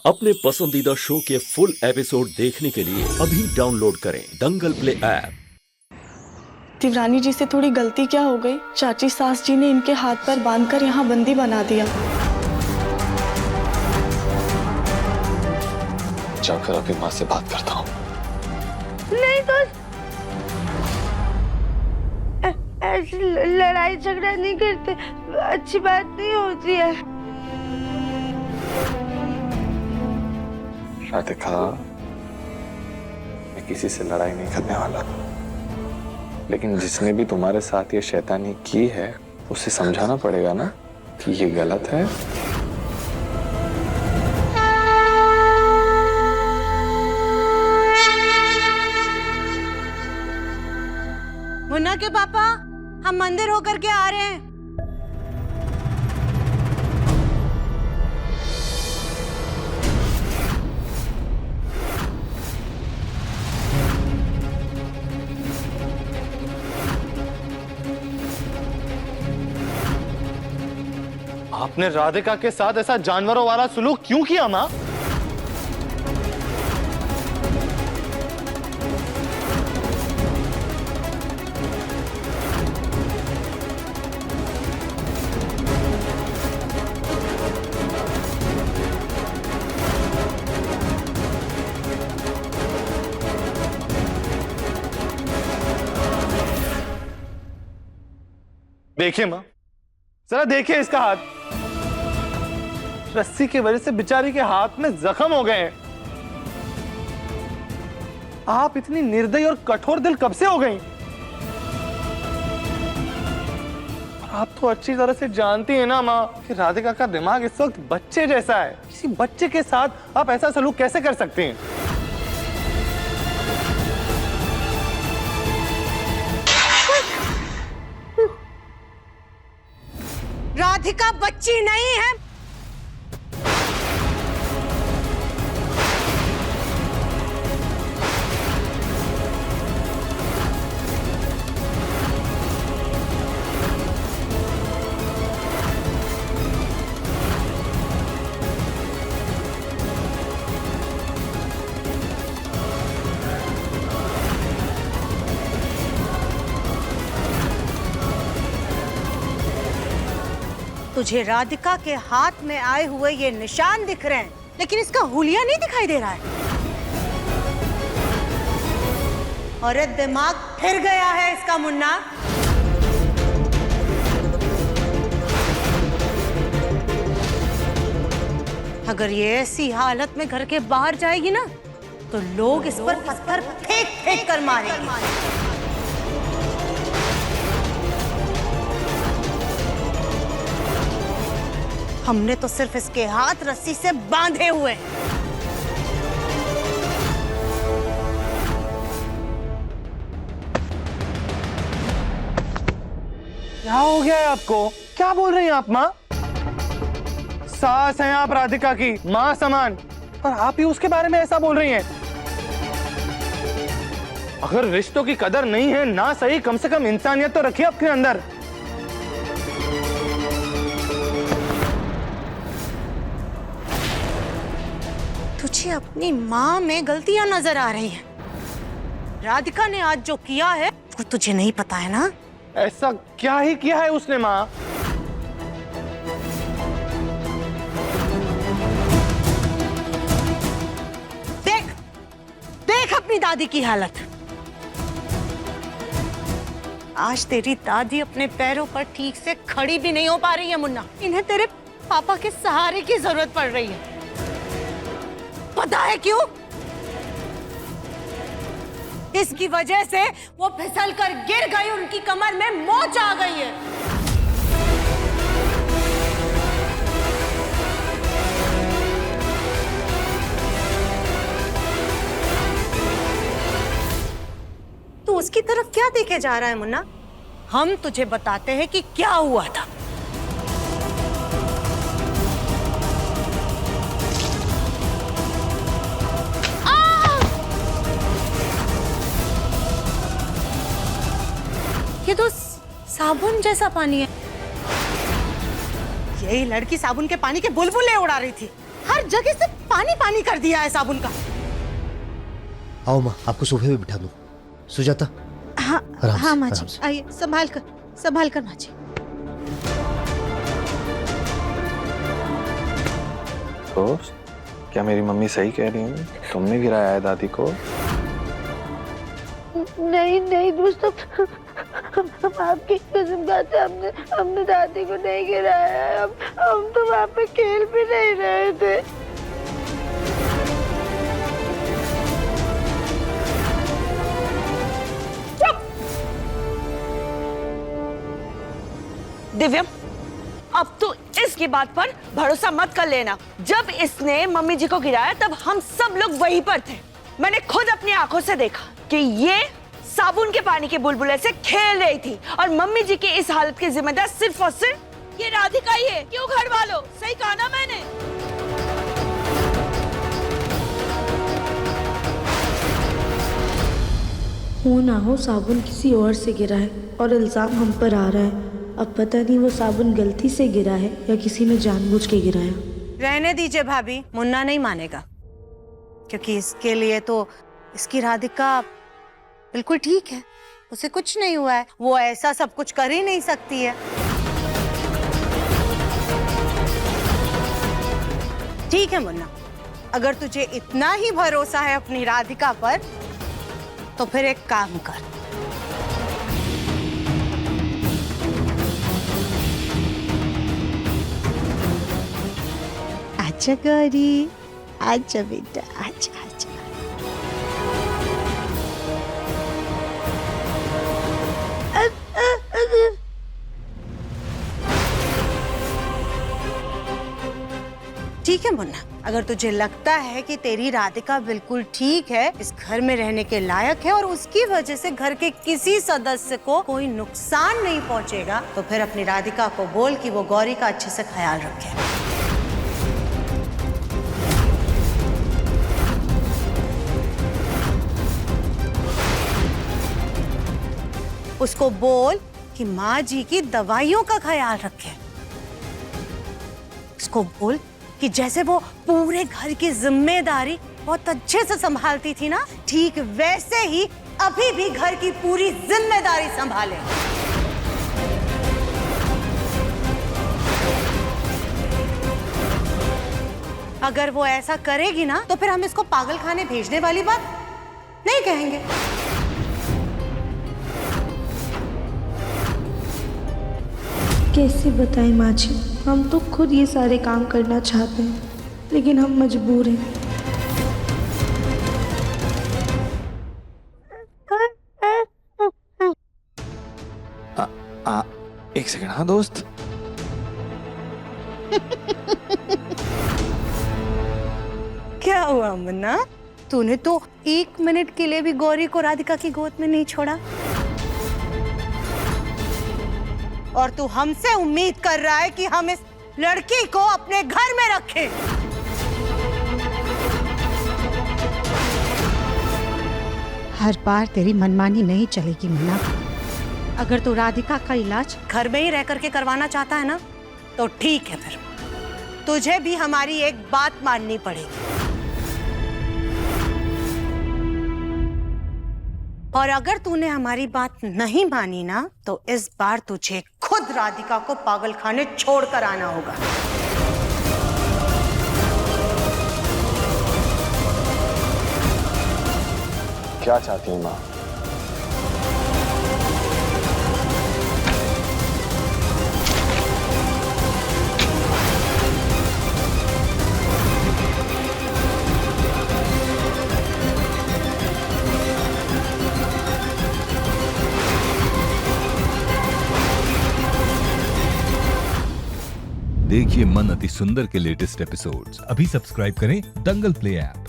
अपने पसंदीदा शो के फुल एपिसोड देखने के लिए अभी डाउनलोड करें दंगल प्ले ऐप। देवरानी जी से थोड़ी गलती क्या हो गई? चाची सास जी ने इनके हाथ पर बांधकर यहाँ बंदी बना दिया। जाकर अभी माँ से बात करता हूँ। नहीं तो ऐसी लड़ाई झगड़ा नहीं करते, अच्छी बात नहीं होती है। राधिका, मैं किसी से लड़ाई नहीं करने वाला, लेकिन जिसने भी तुम्हारे साथ ये शैतानी की है उसे समझाना पड़ेगा ना कि ये गलत है। मुन्ना के पापा, हम मंदिर होकर के आ रहे हैं। आपने राधिका के साथ ऐसा जानवरों वाला सुलूक क्यों किया माँ? देखिए माँ, जरा देखिए इसका हाथ। रस्सी की वजह से बेचारी के हाथ में जख्म हो गए हैं। आप इतनी निर्दयी और कठोर दिल कब से हो गई? आप तो अच्छी तरह से जानती हैं ना माँ कि राधिका का दिमाग इस वक्त बच्चे जैसा है। किसी बच्चे के साथ आप ऐसा सलूक कैसे कर सकती हैं? राधिका बच्ची नहीं है। तुझे राधिका के हाथ में आए हुए ये निशान दिख रहे हैं, लेकिन इसका हुलिया नहीं दिखाई दे रहा है। और दिमाग फिर गया है इसका मुन्ना। अगर ये ऐसी हालत में घर के बाहर जाएगी ना, तो लोग इस पर पत्थर फेंक फेंक कर मारेंगे। हमने तो सिर्फ इसके हाथ रस्सी से बांधे हुए हैं। क्या हो गया है आपको? क्या बोल रही हैं आप माँ? सास हैं आप राधिका की, माँ समान, और आप ही उसके बारे में ऐसा बोल रही हैं। अगर रिश्तों की कदर नहीं है ना सही, कम से कम इंसानियत तो रखिए अपने अंदर। तुझे अपनी माँ में गलतियां नजर आ रही हैं। राधिका ने आज जो किया है वो तुझे नहीं पता है ना? ऐसा क्या ही किया है उसने माँ? देख देख अपनी दादी की हालत। आज तेरी दादी अपने पैरों पर ठीक से खड़ी भी नहीं हो पा रही है मुन्ना। इन्हें तेरे पापा के सहारे की जरूरत पड़ रही है। पता है क्यों? इसकी वजह से वो फिसल कर गिर गई, उनकी कमर में मोच आ गई है। तू उसकी तरफ क्या देखे जा रहा है मुन्ना? हम तुझे बताते हैं कि क्या हुआ था। ये तो साबुन जैसा पानी है। यही लड़की साबुन के पानी के बुलबुले उड़ा रही थी। हर जगह से पानी पानी कर दिया है साबुन का। आओ माँ, आपको सोफे पे बिठा दूं। सुजाता, हाँ आराम से, हाँ माँ आराम जी, से। आइए संभाल कर माँ जी। दोस्त, क्या मेरी मम्मी सही कह रही है? तुमने गिराया है दादी को? नहीं दोस्तों, हम आपकी कसम खाते हमने दादी को नहीं गिराया है। हम तो वहाँ पे खेल भी नहीं रहे थे। दिव्यम, अब तो इसकी बात पर भरोसा मत कर लेना। जब इसने मम्मी जी को गिराया तब हम सब लोग वहीं पर थे। मैंने खुद अपनी आंखों से देखा कि ये साबुन के पानी के बुलबुले से खेल रही थी और मम्मी जी की इस हालत की जिम्मेदार सिर्फ और सिर्फ ये राधिका ही है। क्यों घर वालों, सही कहा ना मैंने? हो ना हो साबुन किसी और से गिरा है और इल्जाम हम पर आ रहा है। अब पता नहीं वो साबुन गलती से गिरा है या किसी ने जानबूझ के गिराया। रहने दीजिए भाभी, मुन्ना नहीं मानेगा, क्योंकि इसके लिए तो इसकी राधिका बिल्कुल ठीक है, उसे कुछ नहीं हुआ है। वो ऐसा सब कुछ कर ही नहीं सकती है। ठीक है मुन्ना, अगर तुझे इतना ही भरोसा है अपनी राधिका पर तो फिर एक काम कर, आजा गौरी, आजा बेटा, आजा आजा। ठीक है मुन्ना, अगर तुझे लगता है कि तेरी राधिका बिल्कुल ठीक है, इस घर में रहने के लायक है और उसकी वजह से घर के किसी सदस्य को कोई नुकसान नहीं पहुंचेगा, तो फिर अपनी राधिका को बोल कि वो गौरी का अच्छे से ख्याल रखे। उसको बोल कि माँ जी की दवाइयों का ख्याल रखे। उसको बोल कि जैसे वो पूरे घर की जिम्मेदारी बहुत अच्छे से संभालती थी ना, ठीक वैसे ही अभी भी घर की पूरी जिम्मेदारी संभाले। अगर वो ऐसा करेगी ना तो फिर हम इसको पागल खाने भेजने वाली बात नहीं कहेंगे। कैसे बताएं माँ जी, हम तो खुद ये सारे काम करना चाहते हैं लेकिन हम मजबूर हैं। एक सेकंड, हाँ दोस्त। क्या हुआ मुन्ना, तूने तो 1 मिनट के लिए भी गौरी को राधिका की गोद में नहीं छोड़ा और तू हमसे उम्मीद कर रहा है कि हम इस लड़की को अपने घर में रखें। हर बार तेरी मनमानी नहीं चलेगी मुन्ना। अगर तू राधिका का इलाज घर में ही रह करके करवाना चाहता है ना तो ठीक है, फिर तुझे भी हमारी एक बात माननी पड़ेगी। और अगर तूने हमारी बात नहीं मानी ना तो इस बार तुझे खुद राधिका को पागल खाने छोड़कर आना होगा। क्या चाहती है माँ? देखिए मन अति सुंदर के लेटेस्ट एपिसोड्स अभी सब्सक्राइब करें दंगल प्ले ऐप।